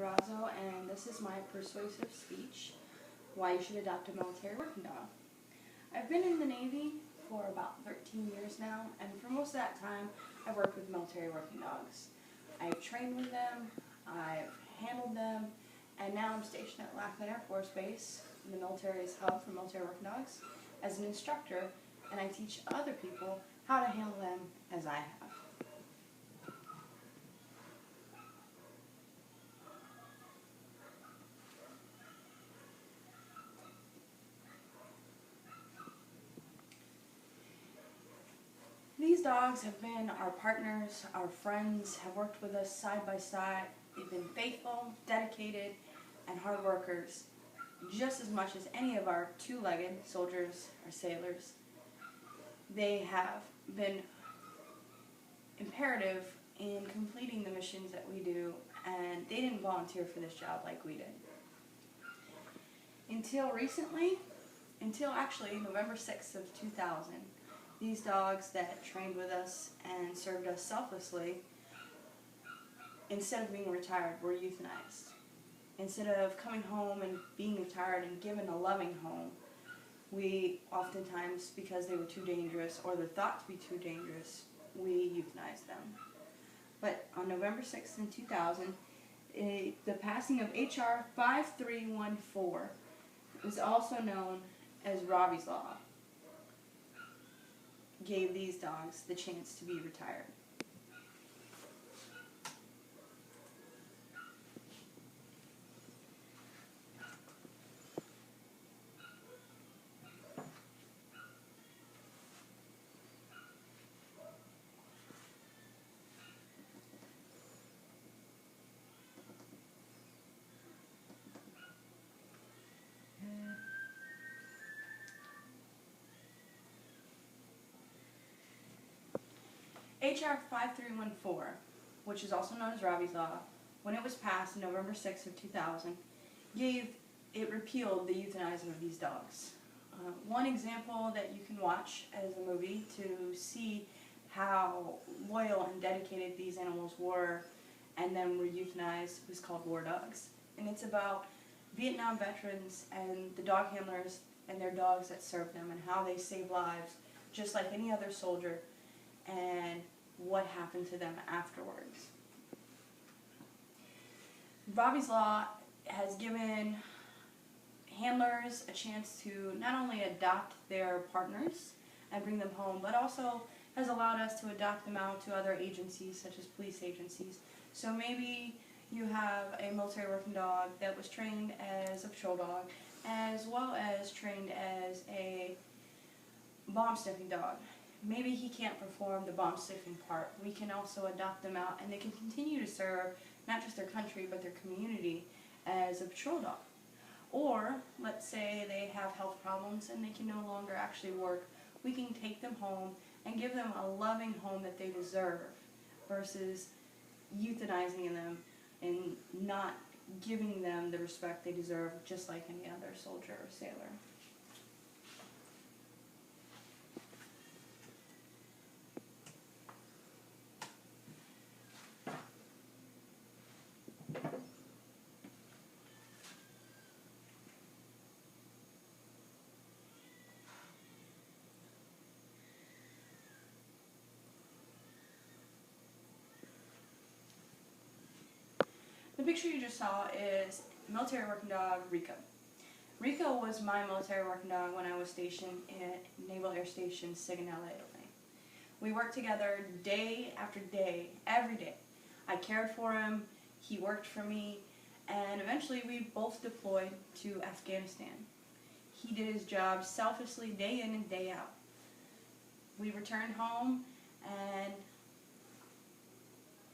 Durazo, and this is my persuasive speech, why you should adopt a military working dog. I've been in the Navy for about 13 years now, and for most of that time, I've worked with military working dogs. I've trained with them, I've handled them, and now I'm stationed at Lackland Air Force Base, the military's hub for military working dogs, as an instructor, and I teach other people how to handle them as I have. These dogs have been our partners, our friends, have worked with us side by side. They've been faithful, dedicated, and hard workers, just as much as any of our two-legged soldiers or sailors. They have been imperative in completing the missions that we do, and they didn't volunteer for this job like we did. Until recently, until actually November 6th of 2000, these dogs that trained with us and served us selflessly, instead of being retired, were euthanized. Instead of coming home and being retired and given a loving home, we oftentimes, because they were too dangerous or they're thought to be too dangerous, we euthanized them. But on November 6th in 2000, the passing of H.R. 5314 was also known as Robbie's Law, gave these dogs the chance to be retired. H.R. 5314, which is also known as Robbie's Law, when it was passed November 6th of 2000, repealed the euthanizing of these dogs. One example that you can watch as a movie to see how loyal and dedicated these animals were and then were euthanized was called War Dogs. And it's about Vietnam veterans and the dog handlers and their dogs that served them and how they saved lives just like any other soldier, and what happened to them afterwards. Robbie's Law has given handlers a chance to not only adopt their partners and bring them home, but also has allowed us to adopt them out to other agencies, such as police agencies. So maybe you have a military working dog that was trained as a patrol dog, as well as trained as a bomb sniffing dog. Maybe he can't perform the bomb sniffing part. We can also adopt them out, and they can continue to serve not just their country, but their community as a patrol dog. Or, let's say they have health problems and they can no longer actually work. We can take them home and give them a loving home that they deserve, versus euthanizing them and not giving them the respect they deserve, just like any other soldier or sailor. The picture you just saw is military working dog Rico. Rico was my military working dog when I was stationed at Naval Air Station Sigonella, Italy. We worked together day after day, every day. I cared for him, he worked for me, and eventually we both deployed to Afghanistan. He did his job selflessly day in and day out. We returned home and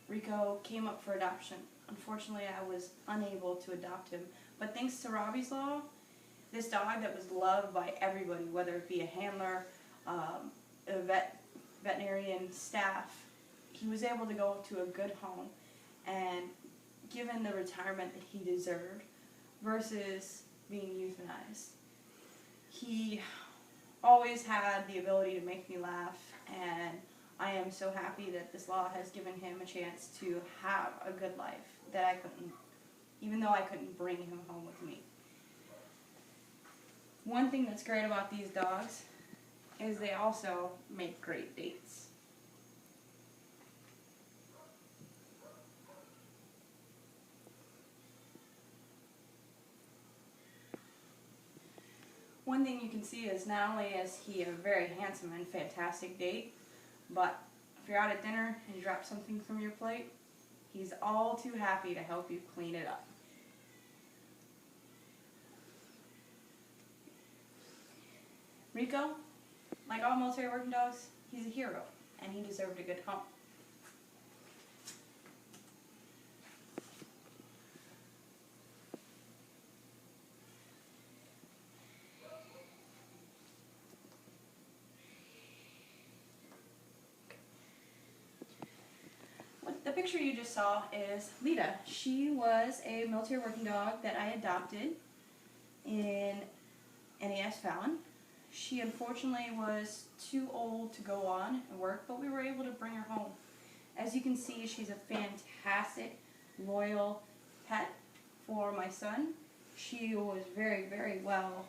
Rico came up for adoption. Unfortunately, I was unable to adopt him, but thanks to Robbie's Law, this dog that was loved by everybody, whether it be a handler, a veterinarian staff, he was able to go to a good home and given the retirement that he deserved versus being euthanized. He always had the ability to make me laugh, and I am so happy that this law has given him a chance to have a good life that I couldn't even though I couldn't bring him home with me. One thing that's great about these dogs is they also make great dates. One thing you can see is not only is he a very handsome and fantastic date, but if you're out at dinner and you drop something from your plate, he's all too happy to help you clean it up. Rico, like all military working dogs, he's a hero, and he deserved a good home. The picture you just saw is Lita. She was a military working dog that I adopted in NAS Fallon. She unfortunately was too old to go on and work, but we were able to bring her home. As you can see, she's a fantastic, loyal pet for my son. She was very, very well.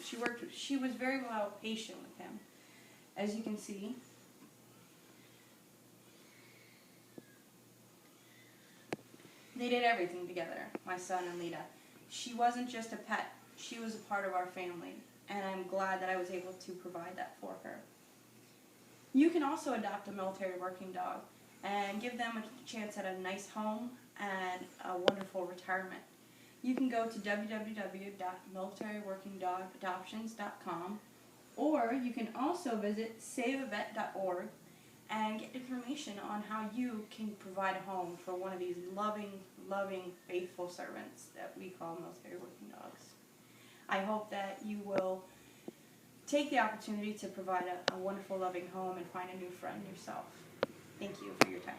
She was very well patient with him. As you can see, they did everything together, my son and Lita. She wasn't just a pet, she was a part of our family, and I'm glad that I was able to provide that for her. You can also adopt a military working dog and give them a chance at a nice home and a wonderful retirement. You can go to www.militaryworkingdogadoptions.com, or you can also visit saveavet.org and get information on how you can provide a home for one of these loving, faithful servants that we call military working dogs. I hope that you will take the opportunity to provide a wonderful, loving home and find a new friend yourself. Thank you for your time.